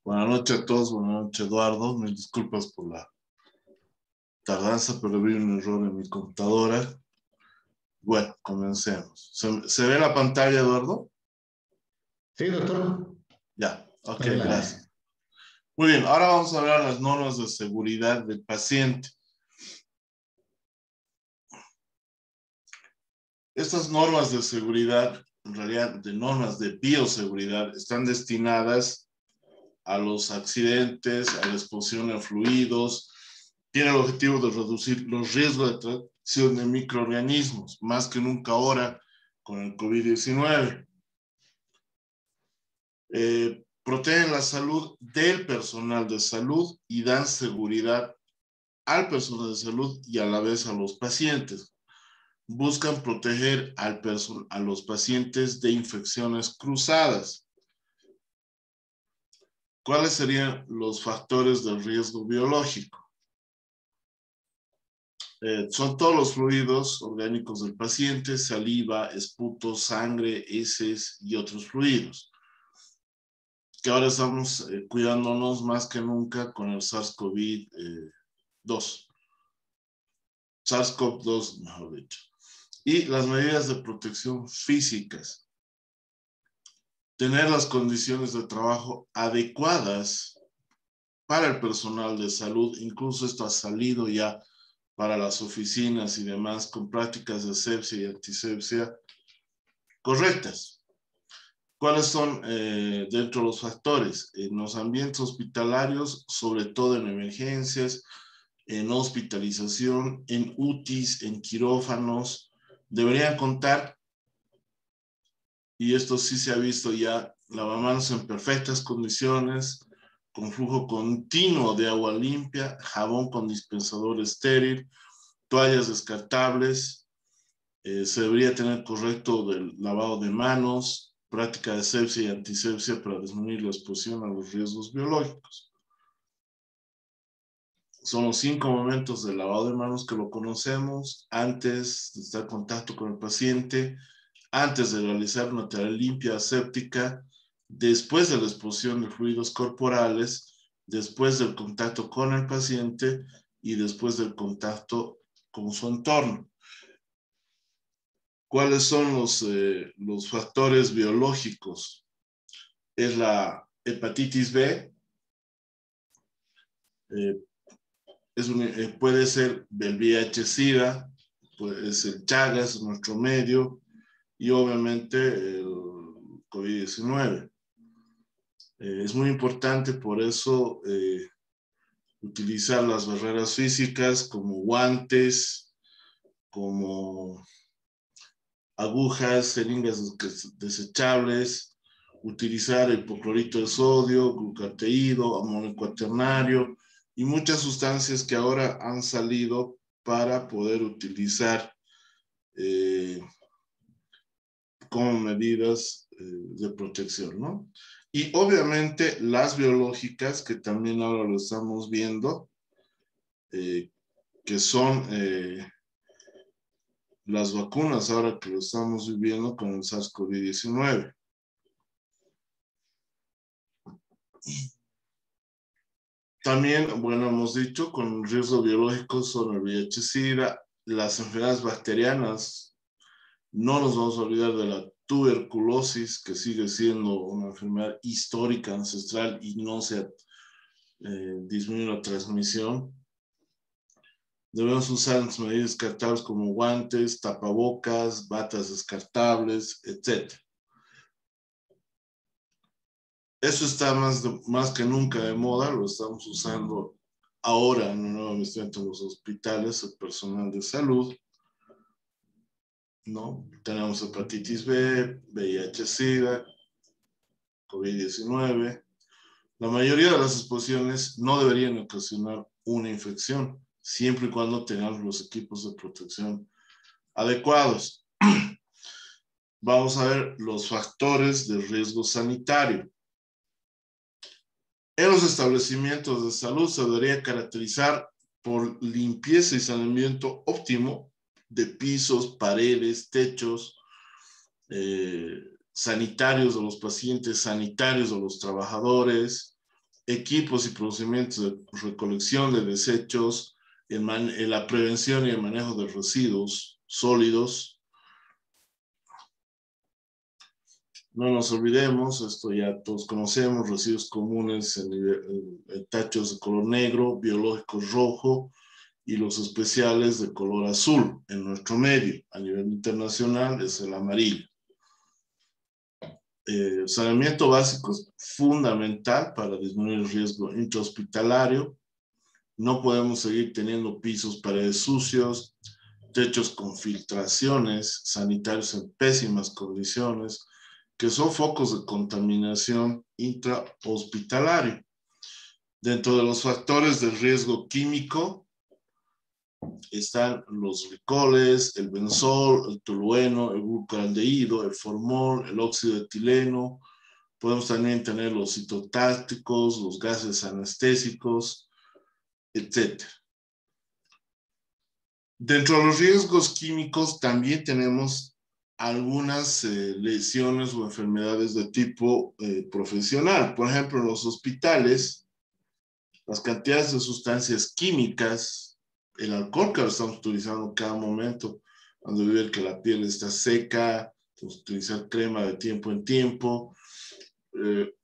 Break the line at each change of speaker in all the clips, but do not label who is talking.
Buenas noches a todos, buenas noches Eduardo, mil disculpas por la tardanza, pero vi un error en mi computadora. Bueno, comencemos. ¿Se ve la pantalla, Eduardo?
Sí, doctor.
Ya, ok,
Adelante.
gracias. Muy bien, ahora vamos a hablar de las normas de seguridad del paciente. Estas normas de seguridad, en realidad de normas de bioseguridad, están destinadas a los accidentes, a la exposición a fluidos. Tiene el objetivo de reducir los riesgos de transmisión de microorganismos, más que nunca ahora con el COVID-19. Protegen la salud del personal de salud y dan seguridad al personal de salud y a la vez a los pacientes. Buscan proteger a los pacientes de infecciones cruzadas. ¿Cuáles serían los factores de riesgo biológico? Son todos los fluidos orgánicos del paciente: saliva, esputo, sangre, heces y otros fluidos, que ahora estamos cuidándonos más que nunca con el SARS-CoV-2, SARS-CoV-2, mejor dicho. Y las medidas de protección físicas. Tener las condiciones de trabajo adecuadas para el personal de salud, incluso esto ha salido ya para las oficinas y demás, con prácticas de asepsia y antisepsia correctas. ¿Cuáles son dentro de los factores? En los ambientes hospitalarios, sobre todo en emergencias, en hospitalización, en UTIs, en quirófanos, deberían contar, y esto sí se ha visto ya, lavamanos en perfectas condiciones, con flujo continuo de agua limpia, jabón con dispensador estéril, toallas descartables. Se debería tener correcto del lavado de manos, práctica de asepsia y antisepsia para disminuir la exposición a los riesgos biológicos. Son los 5 momentos del lavado de manos que lo conocemos: antes de estar en contacto con el paciente, antes de realizar una tarea limpia aséptica, después de la exposición de fluidos corporales, después del contacto con el paciente y después del contacto con su entorno. ¿Cuáles son los factores biológicos? Es la hepatitis B, puede ser el VIH-Sida, puede ser Chagas en nuestro medio, y obviamente el COVID-19. Es muy importante por eso utilizar las barreras físicas como guantes, como agujas, jeringas desechables, utilizar hipoclorito de sodio, glucateído, amonio cuaternario y muchas sustancias que ahora han salido para poder utilizar como medidas de protección, ¿no? Y obviamente las biológicas, que también ahora lo estamos viendo, que son las vacunas, ahora que lo estamos viviendo con el SARS-CoV-19. También, bueno, hemos dicho, con riesgo biológico son el VIH-Sida, las enfermedades bacterianas. No nos vamos a olvidar de la tuberculosis, que sigue siendo una enfermedad histórica, ancestral, y no se ha disminuido la transmisión. Debemos usar medidas descartables como guantes, tapabocas, batas descartables, etc. Eso está más que nunca de moda, lo estamos usando ahora nuevamente en los hospitales, el personal de salud, ¿no? Tenemos hepatitis B, VIH-Sida, COVID-19. La mayoría de las exposiciones no deberían ocasionar una infección, siempre y cuando tengamos los equipos de protección adecuados. Vamos a ver los factores de riesgo sanitario. En los establecimientos de salud se debería caracterizar por limpieza y saneamiento óptimo de pisos, paredes, techos, sanitarios de los pacientes, sanitarios de los trabajadores, equipos y procedimientos de recolección de desechos, en la prevención y el manejo de residuos sólidos. No nos olvidemos, esto ya todos conocemos, residuos comunes en tachos de color negro, biológicos rojo y los especiales de color azul en nuestro medio. A nivel internacional es el amarillo. Saneamiento básico es fundamental para disminuir el riesgo intrahospitalario. No podemos seguir teniendo pisos, paredes sucios, techos con filtraciones, sanitarios en pésimas condiciones, que son focos de contaminación intrahospitalario. Dentro de los factores de riesgo químico están los glicoles, el benzol, el tolueno, el glucaraldehído, el formol, el óxido de etileno. Podemos también tener los citotácticos, los gases anestésicos, etc. Dentro de los riesgos químicos también tenemos algunas lesiones o enfermedades de tipo profesional. Por ejemplo, en los hospitales, las cantidades de sustancias químicas, el alcohol que lo estamos utilizando en cada momento, cuando ver que la piel está seca, utilizar crema de tiempo en tiempo,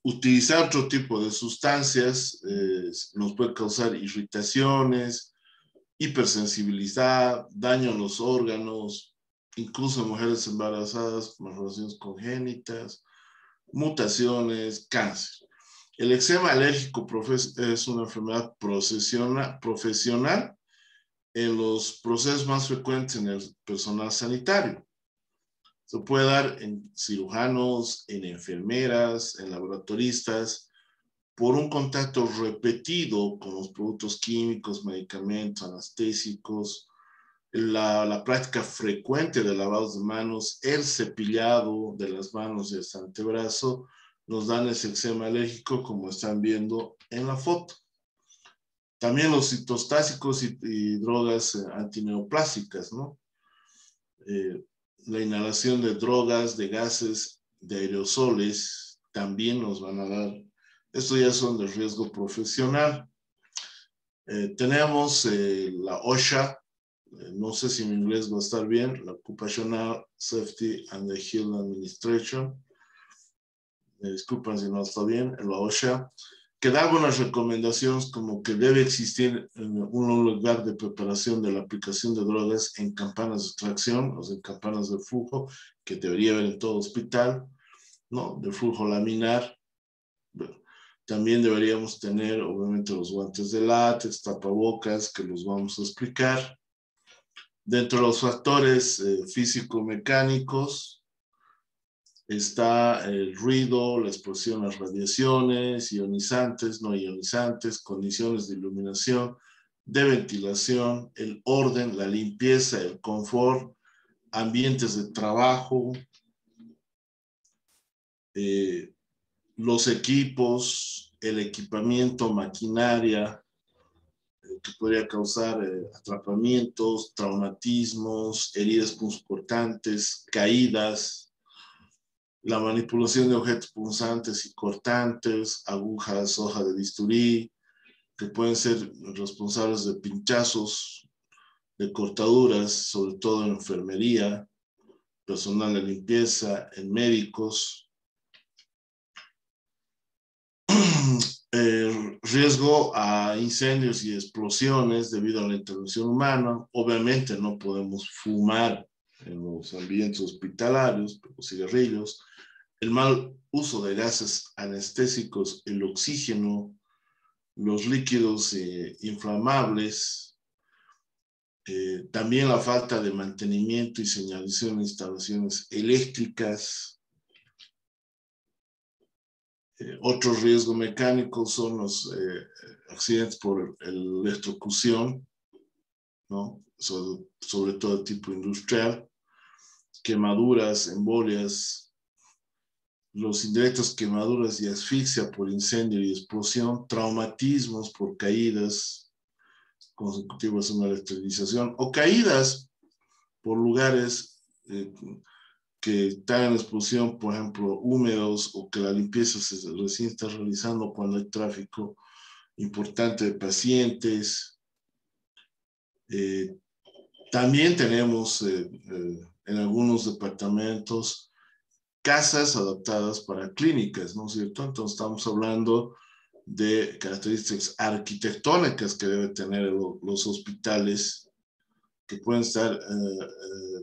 utilizar otro tipo de sustancias nos puede causar irritaciones, hipersensibilidad, daño en los órganos, incluso en mujeres embarazadas, malformaciones congénitas, mutaciones, cáncer. El eczema alérgico es una enfermedad profesional en los procesos más frecuentes en el personal sanitario. Se puede dar en cirujanos, en enfermeras, en laboratoristas, por un contacto repetido con los productos químicos, medicamentos, anestésicos, la práctica frecuente de lavados de manos, el cepillado de las manos y el antebrazo, nos dan ese eczema alérgico como están viendo en la foto. También los citostásicos y drogas antineoplásicas, ¿no? La inhalación de drogas, de gases, de aerosoles, también nos van a dar. Estos ya son de riesgo profesional. Tenemos la OSHA, no sé si en inglés va a estar bien, la Occupational Safety and Health Administration. Me disculpan si no está bien, la OSHA, que da algunas recomendaciones como que debe existir un lugar de preparación de la aplicación de drogas en campanas de extracción, o sea, en campanas de flujo, que debería haber en todo hospital, ¿no? De flujo laminar. Bueno, también deberíamos tener, obviamente, los guantes de látex, tapabocas, que los vamos a explicar. Dentro de los factores físico-mecánicos, está el ruido, la exposición a las radiaciones, ionizantes, no ionizantes, condiciones de iluminación, de ventilación, el orden, la limpieza, el confort, ambientes de trabajo, los equipos, el equipamiento, maquinaria, que podría causar atrapamientos, traumatismos, heridas punzocortantes, caídas, la manipulación de objetos punzantes y cortantes, agujas, hoja de bisturí, que pueden ser responsables de pinchazos, de cortaduras, sobre todo en enfermería, personal de limpieza, en médicos. Riesgo a incendios y explosiones debido a la intervención humana. Obviamente no podemos fumar en los ambientes hospitalarios, los cigarrillos. El mal uso de gases anestésicos, el oxígeno, los líquidos inflamables, también la falta de mantenimiento y señalización de instalaciones eléctricas. Otros riesgos mecánicos son los accidentes por electrocución, ¿no? Sobre todo de tipo industrial, quemaduras, embolias, los indirectos, quemaduras y asfixia por incendio y explosión, traumatismos por caídas consecutivas a una electrización o caídas por lugares que están en exposición, por ejemplo, húmedos, o que la limpieza se recién está realizando cuando hay tráfico importante de pacientes. También tenemos en algunos departamentos casas adaptadas para clínicas, ¿no es cierto? Entonces estamos hablando de características arquitectónicas que deben tener los hospitales, que pueden estar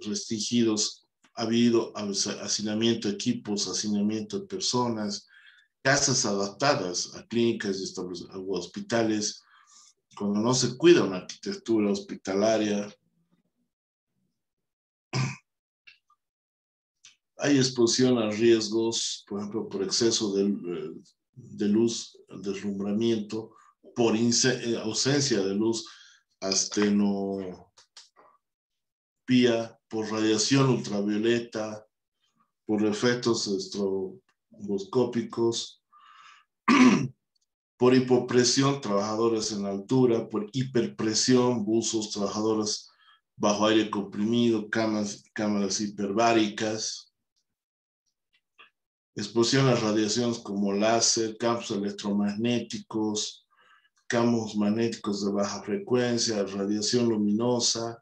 restringidos. Ha habido hacinamiento de equipos, hacinamiento de personas, casas adaptadas a clínicas y hospitales. Cuando no se cuida una arquitectura hospitalaria, hay exposición a riesgos, por ejemplo, por exceso de luz, deslumbramiento, por ausencia de luz, astenopía, por radiación ultravioleta, por efectos estroboscópicos, por hipopresión, trabajadores en altura, por hiperpresión, buzos, trabajadores bajo aire comprimido, cámaras hiperbáricas, exposición a radiaciones como láser, campos electromagnéticos, campos magnéticos de baja frecuencia, radiación luminosa,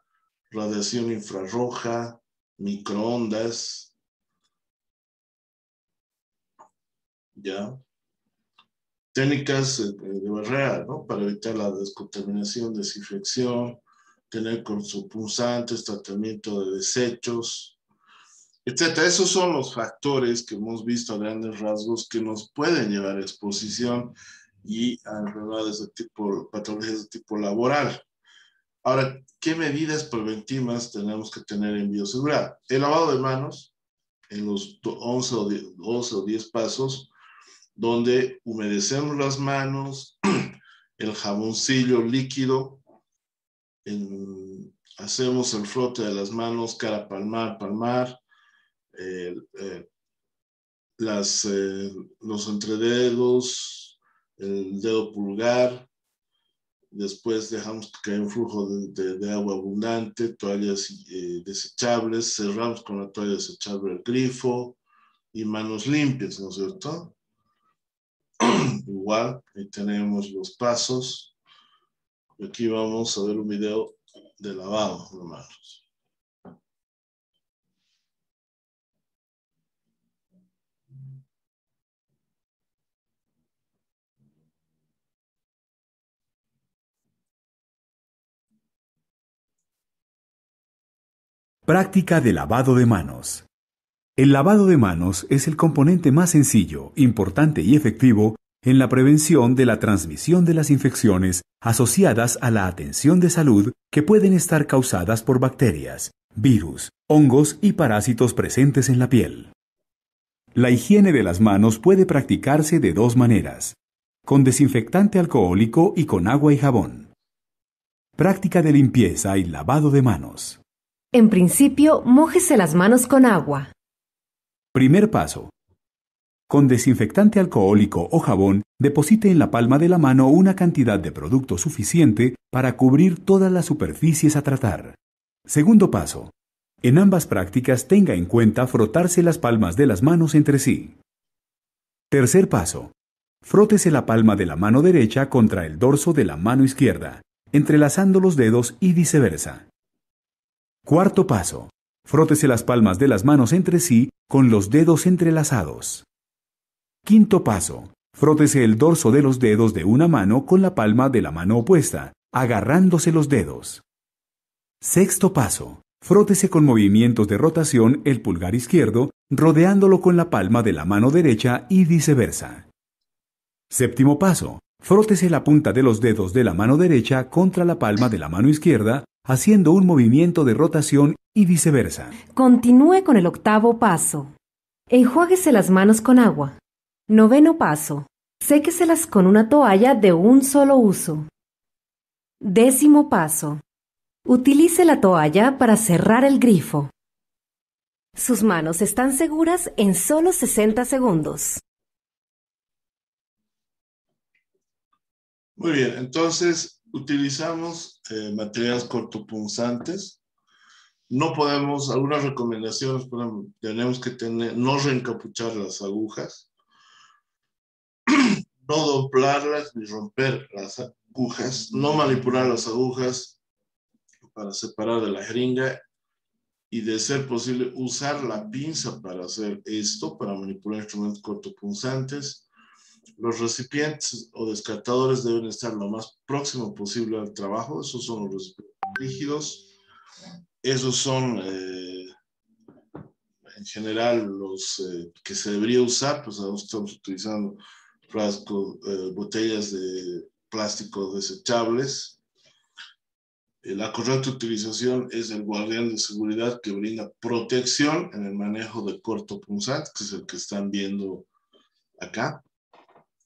radiación infrarroja, microondas, ¿ya? Técnicas de barrera, ¿no? Para evitar la descontaminación, desinfección, tener cortopunzantes, tratamiento de desechos, etcétera. Esos son los factores que hemos visto a grandes rasgos que nos pueden llevar a exposición y a enfermedades de tipo, patologías de tipo laboral. Ahora, ¿qué medidas preventivas tenemos que tener en bioseguridad? El lavado de manos en los 11 o 10 pasos, donde humedecemos las manos, el jaboncillo líquido, hacemos el frote de las manos, cara palmar, palmar, los entrededos, el dedo pulgar. Después dejamos que haya un flujo de agua abundante, toallas desechables, cerramos con la toalla desechable el grifo y manos limpias, ¿no es cierto? Igual, ahí tenemos los pasos. Aquí vamos a ver un video de lavado de manos.
Práctica de lavado de manos. El lavado de manos es el componente más sencillo, importante y efectivo en la prevención de la transmisión de las infecciones asociadas a la atención de salud que pueden estar causadas por bacterias, virus, hongos y parásitos presentes en la piel. La higiene de las manos puede practicarse de dos maneras: con desinfectante alcohólico y con agua y jabón. Práctica de limpieza y lavado de manos.
En principio, mójese las manos con agua.
Primer paso. Con desinfectante alcohólico o jabón, deposite en la palma de la mano una cantidad de producto suficiente para cubrir todas las superficies a tratar. Segundo paso. En ambas prácticas tenga en cuenta frotarse las palmas de las manos entre sí. Tercer paso. Frótese la palma de la mano derecha contra el dorso de la mano izquierda, entrelazando los dedos y viceversa. Cuarto paso. Frótese las palmas de las manos entre sí con los dedos entrelazados. Quinto paso. Frótese el dorso de los dedos de una mano con la palma de la mano opuesta, agarrándose los dedos. Sexto paso. Frótese con movimientos de rotación el pulgar izquierdo, rodeándolo con la palma de la mano derecha y viceversa. Séptimo paso. Frótese la punta de los dedos de la mano derecha contra la palma de la mano izquierda, haciendo un movimiento de rotación y viceversa.
Continúe con el octavo paso. Enjuáguese las manos con agua. Noveno paso. Séqueselas con una toalla de un solo uso. Décimo paso. Utilice la toalla para cerrar el grifo. Sus manos están seguras en solo 60 segundos.
Muy bien, entonces utilizamos materiales cortopunzantes. No podemos, algunas recomendaciones, por ejemplo, tenemos que no reencapuchar las agujas, no doblarlas ni romper las agujas, no manipular las agujas para separar de la jeringa y, de ser posible, usar la pinza para hacer esto, para manipular instrumentos cortopunzantes. Los recipientes o descartadores deben estar lo más próximo posible al trabajo. Esos son los recipientes rígidos. Esos son, en general, los que se debería usar. Pues ahora estamos utilizando frascos, botellas de plástico desechables. La correcta utilización es el guardián de seguridad que brinda protección en el manejo de cortopunzante, que es el que están viendo acá.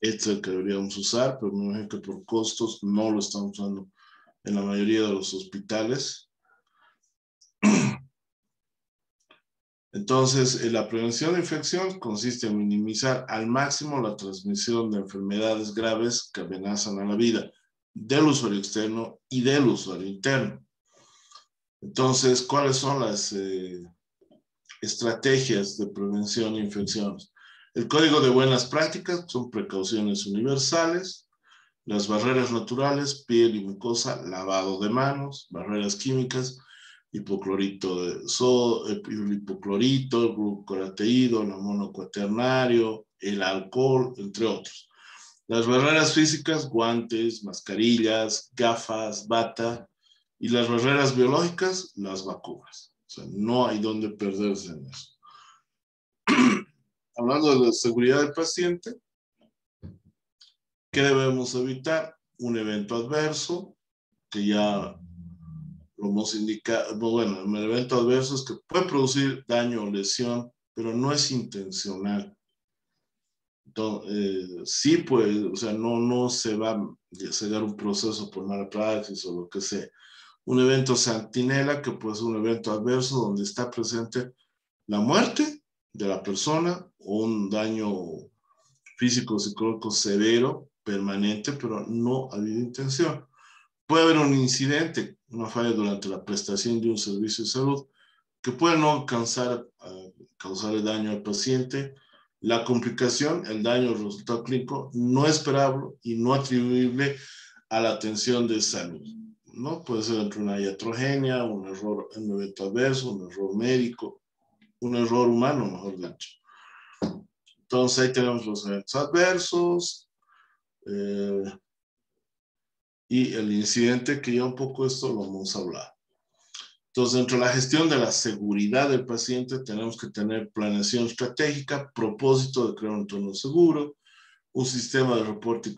Este es el que deberíamos usar, pero me imagino que por costos no lo estamos usando en la mayoría de los hospitales. Entonces, la prevención de infección consiste en minimizar al máximo la transmisión de enfermedades graves que amenazan a la vida del usuario externo y del usuario interno. Entonces, ¿cuáles son las estrategias de prevención de infecciones? El código de buenas prácticas son precauciones universales, las barreras naturales, piel y mucosa, lavado de manos, barreras químicas, hipoclorito el hipoclorito, el glucorateído, el amonio cuaternario, el alcohol, entre otros. Las barreras físicas, guantes, mascarillas, gafas, bata, y las barreras biológicas, las vacunas. O sea, no hay donde perderse en eso. Hablando de la seguridad del paciente, ¿qué debemos evitar? Un evento adverso, que ya lo hemos indicado. Bueno, el evento adverso es que puede producir daño o lesión, pero no es intencional. Entonces, sí puede, o sea, no se va a llegar un proceso por mala praxis o lo que sea. Un evento centinela, que puede ser un evento adverso donde está presente la muerte de la persona o un daño físico o psicológico severo, permanente, pero no ha habido intención. Puede haber un incidente, una falla durante la prestación de un servicio de salud, que puede no alcanzar a causar daño al paciente. La complicación, el daño, el resultado clínico no esperable y no atribuible a la atención de salud, ¿no? Puede ser entre una iatrogenia, un error en un evento adverso, un error médico, un error humano, mejor dicho. Entonces ahí tenemos los eventos adversos y el incidente, que ya un poco esto lo hemos hablado. Entonces, dentro de la gestión de la seguridad del paciente, tenemos que tener planeación estratégica, propósito de crear un entorno seguro, un sistema de reporte y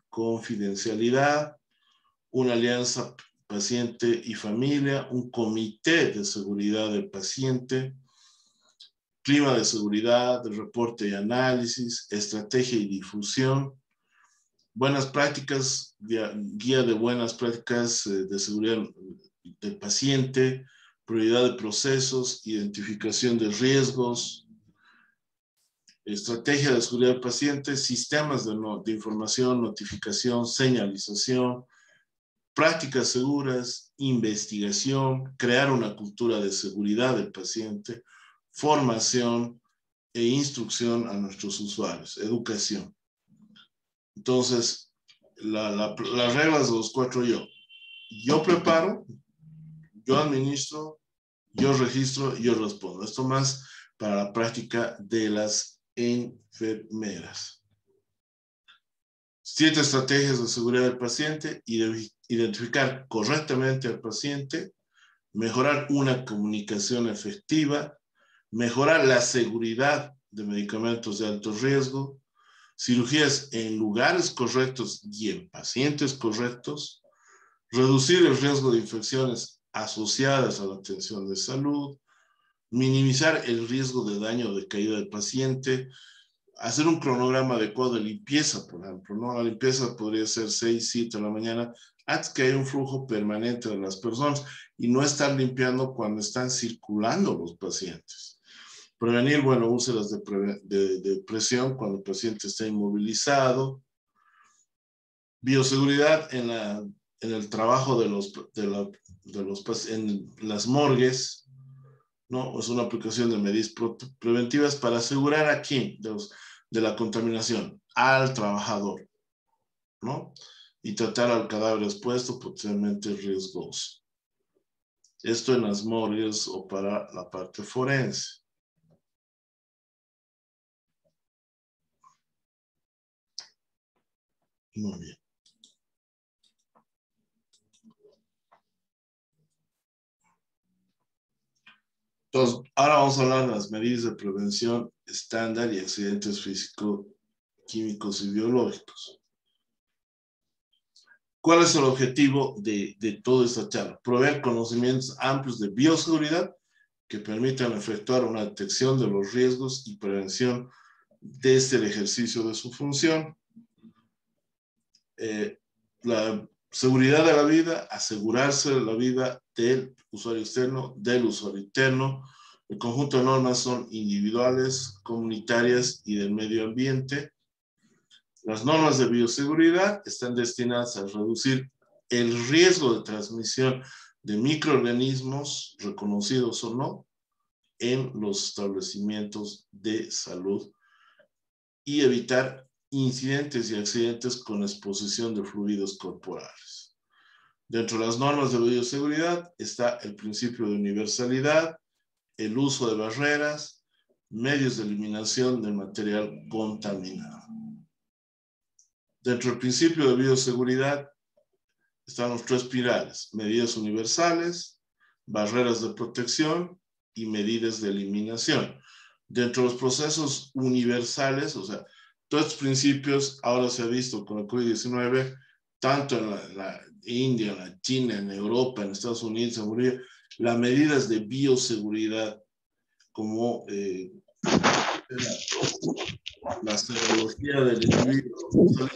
confidencialidad, una alianza paciente y familia, un comité de seguridad del paciente, clima de seguridad, de reporte y análisis, estrategia y difusión, buenas prácticas, guía de buenas prácticas de seguridad del paciente, prioridad de procesos, identificación de riesgos, estrategia de seguridad del paciente, sistemas de información, notificación, señalización, prácticas seguras, investigación, crear una cultura de seguridad del paciente, formación e instrucción a nuestros usuarios, educación. Entonces, las reglas de los 4 yo. Yo preparo, yo administro, yo registro, yo respondo. Esto más para la práctica de las enfermeras. 7 estrategias de seguridad del paciente: identificar correctamente al paciente, mejorar una comunicación efectiva, mejorar la seguridad de medicamentos de alto riesgo, cirugías en lugares correctos y en pacientes correctos, reducir el riesgo de infecciones asociadas a la atención de salud, minimizar el riesgo de daño o de caída del paciente, hacer un cronograma adecuado de limpieza, por ejemplo, ¿no? La limpieza podría ser 6, 7 de la mañana, antes que haya un flujo permanente de las personas, y no estar limpiando cuando están circulando los pacientes. Prevenir, bueno, úlceras de presión cuando el paciente está inmovilizado. Bioseguridad en la en el trabajo en las morgues, ¿no? Es una aplicación de medidas preventivas para asegurar a quién de la contaminación, al trabajador, ¿no? Y tratar al cadáver expuesto potencialmente riesgoso. Esto en las morgues o para la parte forense. Muy bien. Entonces, ahora vamos a hablar de las medidas de prevención estándar y accidentes físicos, químicos y biológicos. ¿Cuál es el objetivo de toda esta charla? Proveer conocimientos amplios de bioseguridad que permitan efectuar una detección de los riesgos y prevención desde el ejercicio de su función. La seguridad de la vida, asegurarse de la vida del usuario externo, del usuario interno. El conjunto de normas son individuales, comunitarias y del medio ambiente. Las normas de bioseguridad están destinadas a reducir el riesgo de transmisión de microorganismos, reconocidos o no, en los establecimientos de salud y evitar incidentes y accidentes con exposición de fluidos corporales. Dentro de las normas de bioseguridad está el principio de universalidad, el uso de barreras, medios de eliminación del material contaminado. Dentro del principio de bioseguridad están los tres pilares: medidas universales, barreras de protección y medidas de eliminación. Dentro de los procesos universales, o sea, todos estos principios ahora se ha visto con el COVID-19, tanto en la India, en la China, en Europa, en Estados Unidos, en Bolivia, las medidas de bioseguridad como la serología del individuo.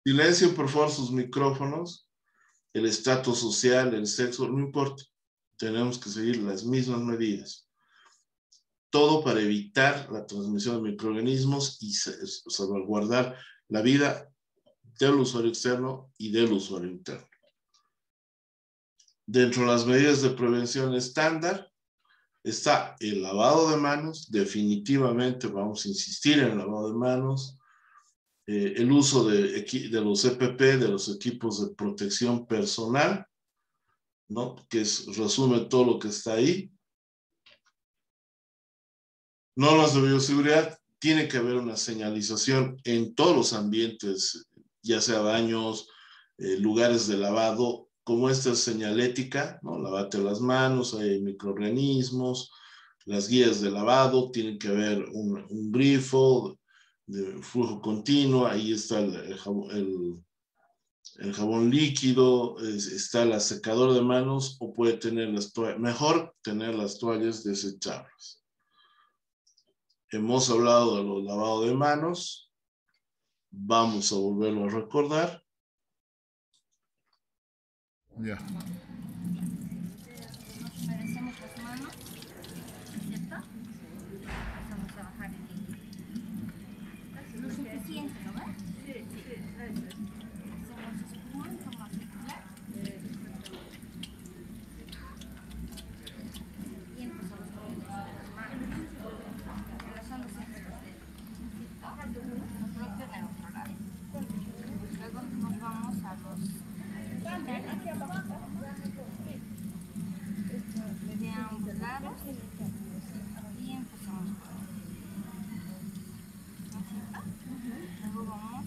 Silencio, por favor, sus micrófonos. El estatus social, el sexo, no importa. Tenemos que seguir las mismas medidas. Todo para evitar la transmisión de microorganismos y salvaguardar la vida del usuario externo y del usuario interno. Dentro de las medidas de prevención estándar está el lavado de manos. Definitivamente vamos a insistir en el lavado de manos. El uso de los EPP, de los equipos de protección personal, ¿no? Que resume todo lo que está ahí. Normas de bioseguridad, tiene que haber una señalización en todos los ambientes, ya sea baños, lugares de lavado, como esta señalética, ¿no? Lavate las manos, hay microorganismos, las guías de lavado, tiene que haber un grifo de flujo continuo, ahí está el jabón líquido, está la secadora de manos, o puede tener las toallas, mejor tener las toallas desechables. Hemos hablado de los lavados de manos, vamos a volverlo a recordar. Ya.
Merecemos las manos, ¿cierto? Vamos a bajar el líquido. Lo suficiente, ¿no ves? Sí, hacemos espuma en forma circular. Y empezamos con las manos. Relajando siempre los dedos. Nos bloquean el otro lado. Luego nos vamos a los de ambos lados y empezamos con ¿no es cierto? Luego vamos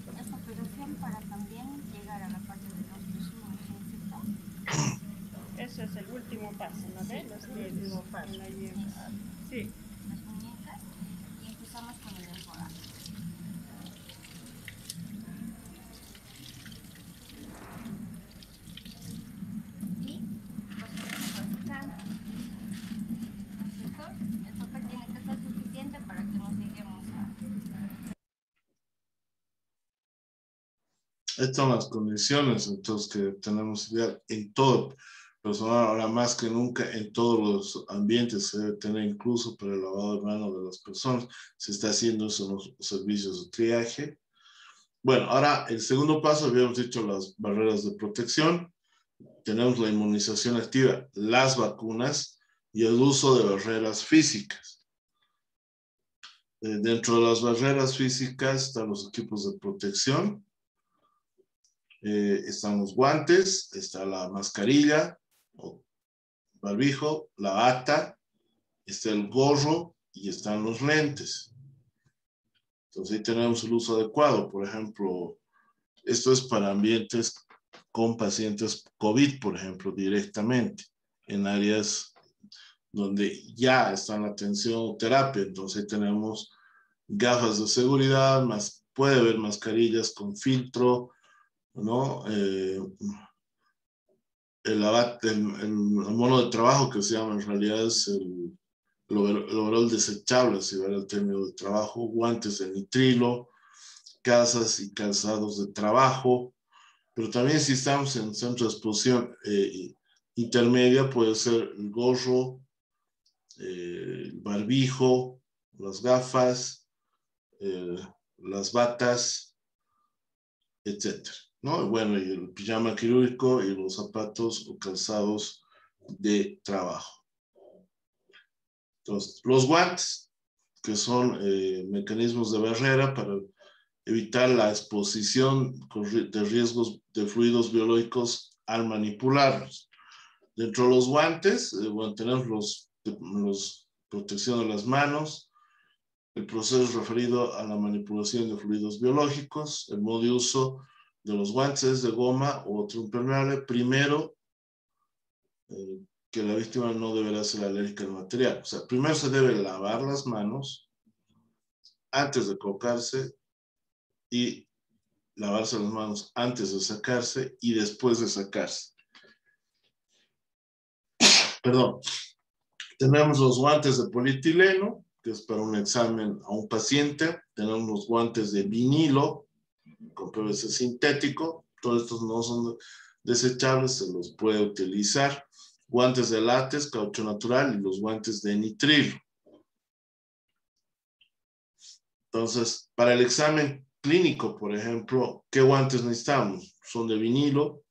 a esta operación para también llegar a la parte de los tusumos, ¿no es cierto?
Eso es el último paso, ¿no ves? Los dedos en la yema. Sí.
Las muñecas y empezamos con el enjuagado.
Estas son las condiciones entonces que tenemos ideal en todo personal, ahora más que nunca en todos los ambientes se debe tener, incluso para el lavado de manos de las personas. Se está haciendo eso en los servicios de triaje. Bueno, ahora el segundo paso, habíamos dicho las barreras de protección. Tenemos la inmunización activa, las vacunas y el uso de barreras físicas. Dentro de las barreras físicas están los equipos de protección, están los guantes, está la mascarilla o barbijo, la bata, está el gorro y están los lentes. Entonces ahí tenemos el uso adecuado. Por ejemplo, esto es para ambientes con pacientes COVID, por ejemplo, directamente, en áreas donde ya está en la atención o terapia. Entonces ahí tenemos gafas de seguridad, puede haber mascarillas con filtro, ¿no? El mono de trabajo, que se llama en realidad es el overol desechable, si va el término de trabajo, guantes de nitrilo, casas y calzados de trabajo, pero también si estamos en centro de exposición intermedia, puede ser el gorro, el barbijo, las gafas, las batas, etcétera, ¿no? Bueno, y el pijama quirúrgico y los zapatos o calzados de trabajo. Entonces, los guantes, que son mecanismos de barrera para evitar la exposición de riesgos de fluidos biológicos al manipularlos. Dentro de los guantes, bueno, tenemos los protección de las manos, el proceso referido a la manipulación de fluidos biológicos, el modo de uso de los guantes de goma u otro impermeable. Primero, que la víctima no deberá ser alérgica al material. O sea, primero se debe lavar las manos antes de colocarse y lavarse las manos antes de sacarse y después de sacarse. Perdón. Tenemos los guantes de polietileno, que es para un examen a un paciente. Tenemos los guantes de vinilo, con PVC sintético. Todos estos no son desechables, se los puede utilizar. Guantes de látex, caucho natural y los guantes de nitrilo. Entonces, para el examen clínico, por ejemplo, ¿qué guantes necesitamos? Son de vinilo,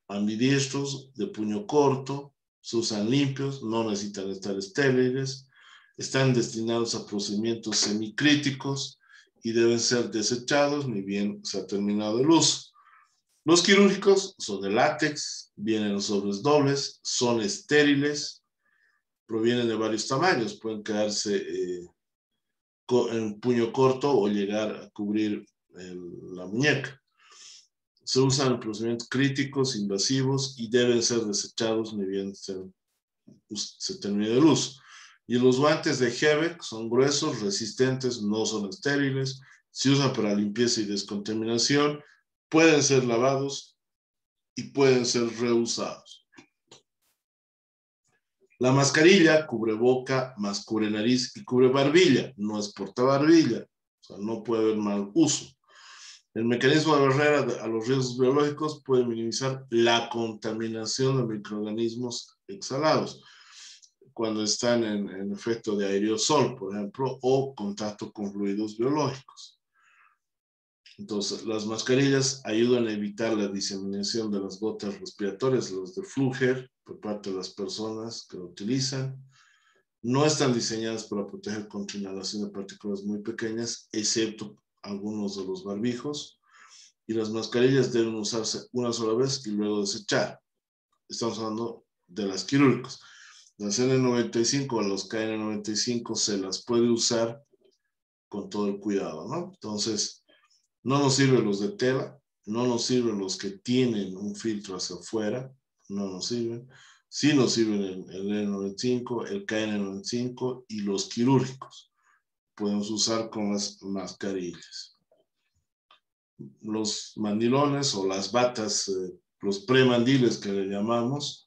ambidiestros, de puño corto, se usan limpios, no necesitan estar estériles, están destinados a procedimientos semicríticos y deben ser desechados ni bien se ha terminado el uso. Los quirúrgicos son de látex, vienen en sobres dobles, son estériles, provienen de varios tamaños, pueden quedarse en puño corto o llegar a cubrir la muñeca. Se usan en procedimientos críticos, invasivos y deben ser desechados ni bien se termine el uso. Y los guantes de Hebeck son gruesos, resistentes, no son estériles, se usan para limpieza y descontaminación, pueden ser lavados y pueden ser reusados. La mascarilla cubre boca, más cubre nariz y cubre barbilla, no es portabarbilla, o sea, no puede haber mal uso. El mecanismo de barrera a los riesgos biológicos puede minimizar la contaminación de microorganismos exhalados cuando están en efecto de aerosol, por ejemplo, o contacto con fluidos biológicos. Entonces, las mascarillas ayudan a evitar la diseminación de las gotas respiratorias, los de Fluger, por parte de las personas que lo utilizan. No están diseñadas para proteger contra inhalación de partículas muy pequeñas, excepto algunos de los barbijos. Y las mascarillas deben usarse una sola vez y luego desechar. Estamos hablando de las quirúrgicas. Las N95 a los KN95 se las puede usar con todo el cuidado, ¿no? Entonces, no nos sirven los de tela, no nos sirven los que tienen un filtro hacia afuera, no nos sirven. Sí nos sirven el N95, el KN95 y los quirúrgicos. Podemos usar con las mascarillas. Los mandilones o las batas, los premandiles que le llamamos,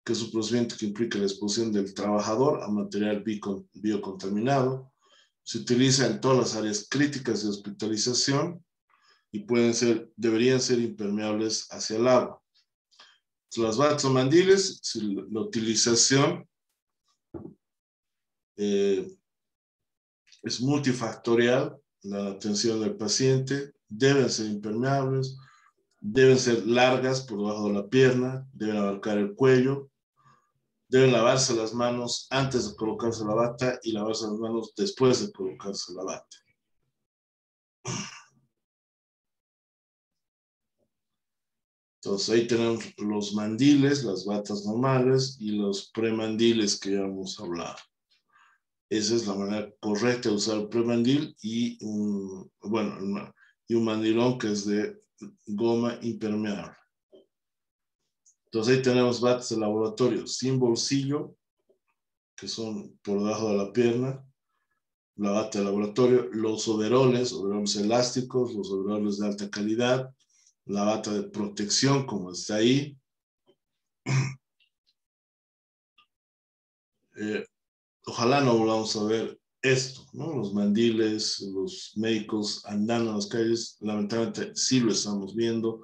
que es un procedimiento que implica la exposición del trabajador a material biocontaminado. Se utiliza en todas las áreas críticas de hospitalización y deberían ser impermeables hacia el agua. Las batas o mandiles, la utilización es multifactorial, la atención del paciente, deben ser impermeables, deben ser largas por debajo de la pierna, deben abarcar el cuello, deben lavarse las manos antes de colocarse la bata y lavarse las manos después de colocarse la bata. Entonces ahí tenemos los mandiles, las batas normales y los premandiles que ya hemos hablado. Esa es la manera correcta de usar el premandil y un mandilón que es de goma impermeable. Entonces ahí tenemos batas de laboratorio sin bolsillo, que son por debajo de la pierna, la bata de laboratorio, los overoles elásticos, los overoles de alta calidad, la bata de protección como está ahí. Ojalá no volvamos a ver esto, ¿no? Los mandiles, los médicos andando en las calles, lamentablemente sí lo estamos viendo.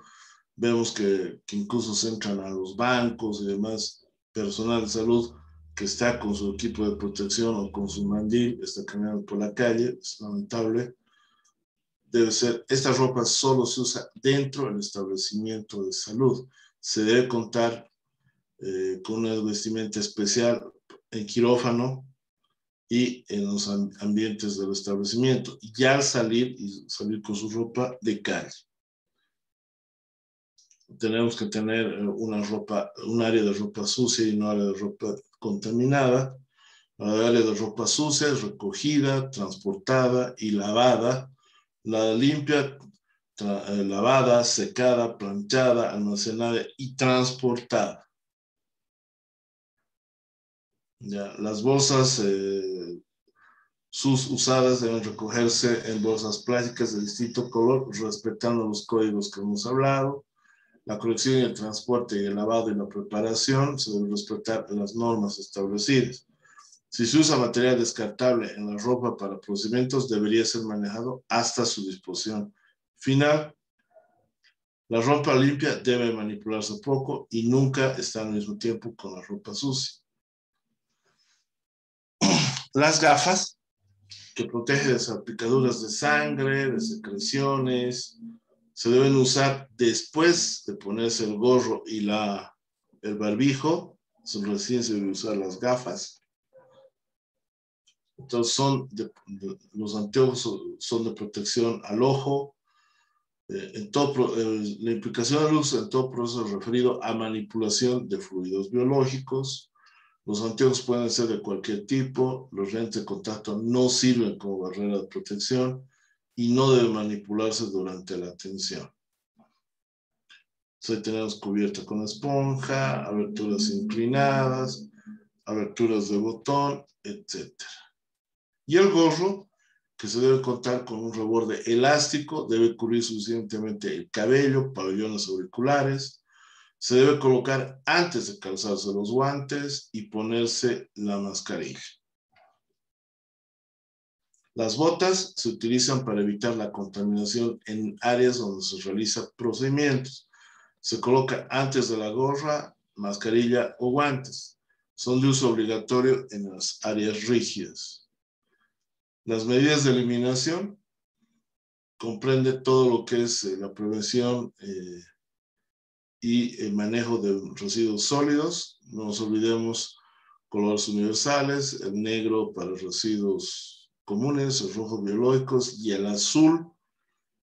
Vemos que incluso se entran a los bancos y demás, personal de salud que está con su equipo de protección o con su mandil, está caminando por la calle, es lamentable. Debe ser, esta ropa solo se usa dentro del establecimiento de salud. Se debe contar con una vestimenta especial en quirófano y en los ambientes del establecimiento. Y ya al salir con su ropa de calle. Tenemos que tener un área de ropa sucia y no área de ropa contaminada. La área de ropa sucia es recogida, transportada y lavada. La limpia, lavada, secada, planchada, almacenada y transportada. Ya, las bolsas usadas deben recogerse en bolsas plásticas de distinto color, respetando los códigos que hemos hablado. La colección y el transporte y el lavado y la preparación se deben respetar las normas establecidas. Si se usa material descartable en la ropa para procedimientos, debería ser manejado hasta su disposición final. La ropa limpia debe manipularse poco y nunca está al mismo tiempo con la ropa sucia. Las gafas, que protegen de salpicaduras de sangre, de secreciones, se deben usar después de ponerse el gorro y el barbijo. Recién se deben usar las gafas. Entonces los anteojos son de protección al ojo. La implicación del uso en todo proceso referido a manipulación de fluidos biológicos. Los anteojos pueden ser de cualquier tipo. Los lentes de contacto no sirven como barrera de protección y no deben manipularse durante la tensión. Entonces tenemos cubierta con esponja, aberturas inclinadas, aberturas de botón, etc. Y el gorro, que se debe contar con un reborde elástico, debe cubrir suficientemente el cabello, pabellones auriculares. Se debe colocar antes de calzarse los guantes y ponerse la mascarilla. Las botas se utilizan para evitar la contaminación en áreas donde se realizan procedimientos. Se coloca antes de la gorra, mascarilla o guantes. Son de uso obligatorio en las áreas rígidas. Las medidas de eliminación comprende todo lo que es la prevención y el manejo de residuos sólidos. No nos olvidemos colores universales, el negro para residuos comunes, el rojo biológicos y el azul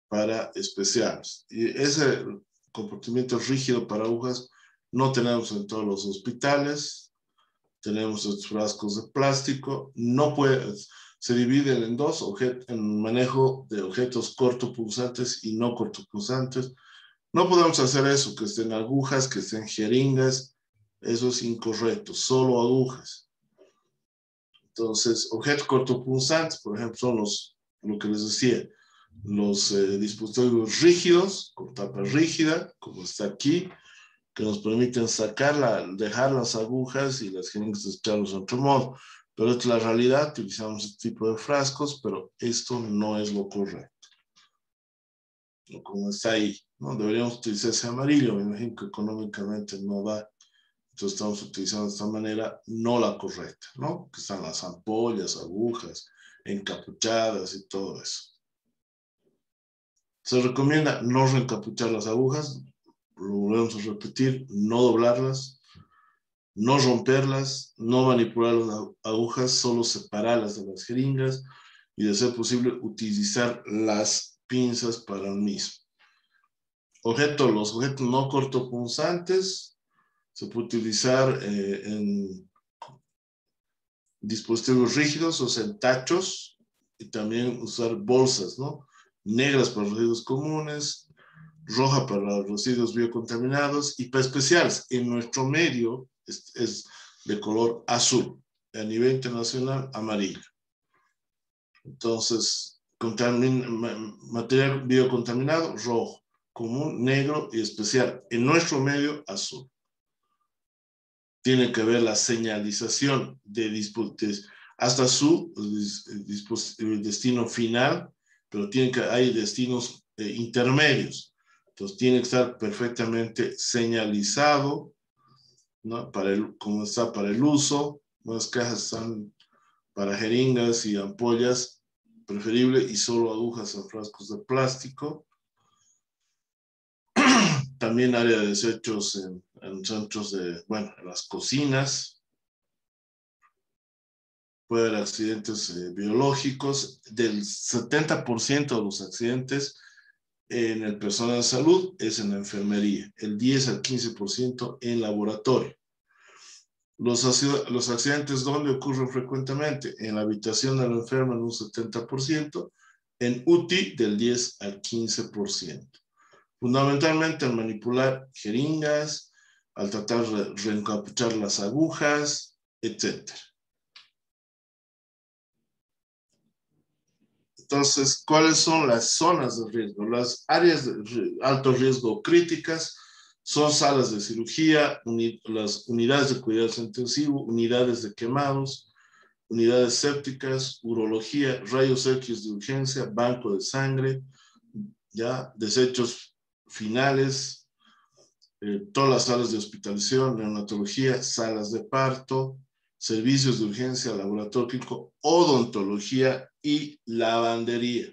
para especiales. Y ese comportamiento rígido para agujas no tenemos en todos los hospitales. Tenemos estos frascos de plástico. Se dividen en dos, en manejo de objetos cortopulsantes y no cortopulsantes. No podemos hacer eso, que estén agujas, que estén jeringas. Eso es incorrecto, solo agujas. Entonces, objetos cortopulsantes, por ejemplo, son lo que les decía, los dispositivos rígidos, con tapa rígida, como está aquí, que nos permiten dejar las agujas y las jeringas desecharlos de otro modo. Pero esta es la realidad, utilizamos este tipo de frascos, pero esto no es lo correcto. Como está ahí, ¿no? Deberíamos utilizar ese amarillo, me imagino que económicamente no da. Entonces estamos utilizando de esta manera, no la correcta, ¿no? Que están las ampollas, agujas, encapuchadas y todo eso. Se recomienda no reencapuchar las agujas, lo volvemos a repetir, no doblarlas, no romperlas, no manipular las agujas, solo separarlas de las jeringas y, de ser posible, utilizar las pinzas para el mismo. Los objetos no cortopunzantes se puede utilizar en dispositivos rígidos, o sea, en tachos, y también usar bolsas, ¿no? Negras para residuos comunes, roja para los residuos biocontaminados, y para especiales. En nuestro medio es de color azul, a nivel internacional amarillo. Entonces, material biocontaminado, rojo, común, negro y especial. En nuestro medio, azul. Tiene que ver la señalización hasta su destino final, pero hay destinos intermedios. Entonces tiene que estar perfectamente señalizado, ¿no? Como está para el uso. Las cajas están para jeringas y ampollas, preferible, y solo agujas en frascos de plástico. También área de desechos en centros en las cocinas. Puede haber accidentes biológicos. Del 70% de los accidentes en el personal de salud es en la enfermería. El 10 al 15% en laboratorio. Los accidentes, ¿dónde ocurren frecuentemente? En la habitación del enfermo, en un 70%. En UTI, del 10 al 15%. Fundamentalmente al manipular jeringas, al tratar de reencapuchar las agujas, etc. Entonces, ¿cuáles son las zonas de riesgo? Las áreas de alto riesgo críticas son salas de cirugía, las unidades de cuidados intensivos, unidades de quemados, unidades sépticas, urología, rayos X de urgencia, banco de sangre, ya, desechos finales, todas las salas de hospitalización, neonatología, salas de parto, servicios de urgencia, laboratorio clínico, odontología y lavandería.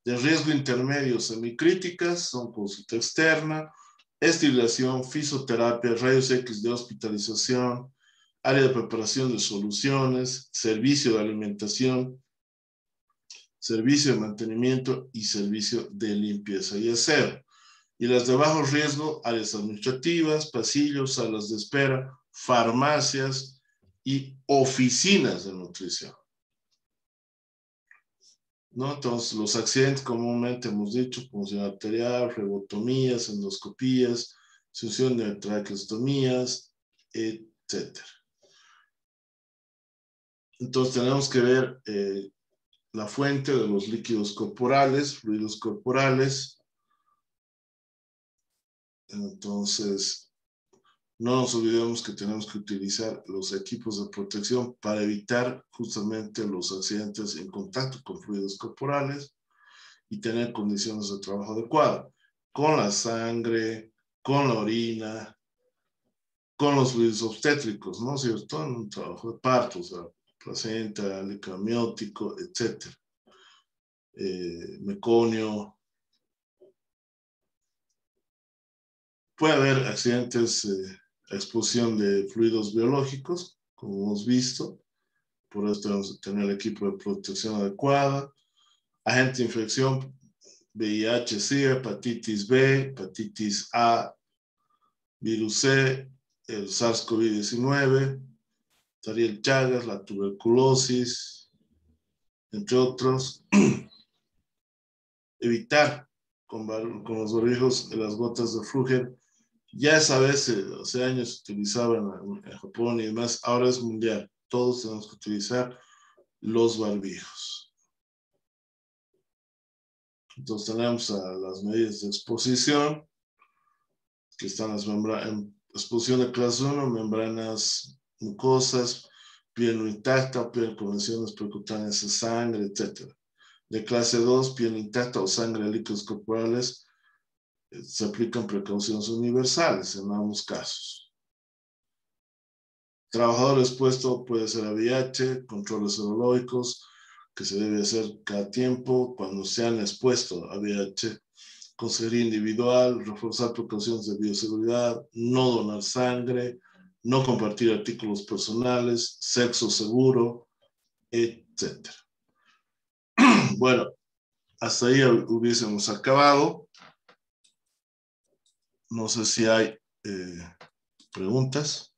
De riesgo intermedio semicríticas son consulta externa, esterilización, fisioterapia, rayos X de hospitalización, área de preparación de soluciones, servicio de alimentación, servicio de mantenimiento y servicio de limpieza y aseo. Y las de bajo riesgo, áreas administrativas, pasillos, salas de espera, farmacias y oficinas de nutrición, ¿no? Entonces, los accidentes comúnmente hemos dicho, punción arterial, flebotomías, endoscopías, succión de traqueostomías, etc. Entonces, tenemos que ver la fuente de los líquidos corporales, fluidos corporales. Entonces, no nos olvidemos que tenemos que utilizar los equipos de protección para evitar justamente los accidentes en contacto con fluidos corporales y tener condiciones de trabajo adecuadas, con la sangre, con la orina, con los fluidos obstétricos, ¿no es cierto? En un trabajo de parto, o sea, placenta, líquido amniótico, etc. Meconio. Puede haber accidentes, exposición de fluidos biológicos, como hemos visto. Por eso tenemos que tener el equipo de protección adecuada. Agente de infección, VIH, SIDA, hepatitis B, hepatitis A, virus C, el SARS-CoV-19, estaría el Chagas, la tuberculosis, entre otros. Evitar con los barbijos las gotas de Fruger. Ya esa vez, hace años se utilizaban en Japón y demás, ahora es mundial. Todos tenemos que utilizar los barbijos. Entonces tenemos a las medidas de exposición, que están en exposición de clase 1, membranas mucosas, piel no intacta, piel con lesiones percutáneas de sangre, etc. De clase 2, piel intacta o sangre de líquidos corporales, se aplican precauciones universales en ambos casos. Trabajador expuesto puede ser a VIH, controles serológicos, que se debe hacer cada tiempo cuando se han expuesto a VIH. Consejería individual, reforzar precauciones de bioseguridad, no donar sangre, no compartir artículos personales, sexo seguro, etc. Bueno, hasta ahí hubiésemos acabado. No sé si hay preguntas.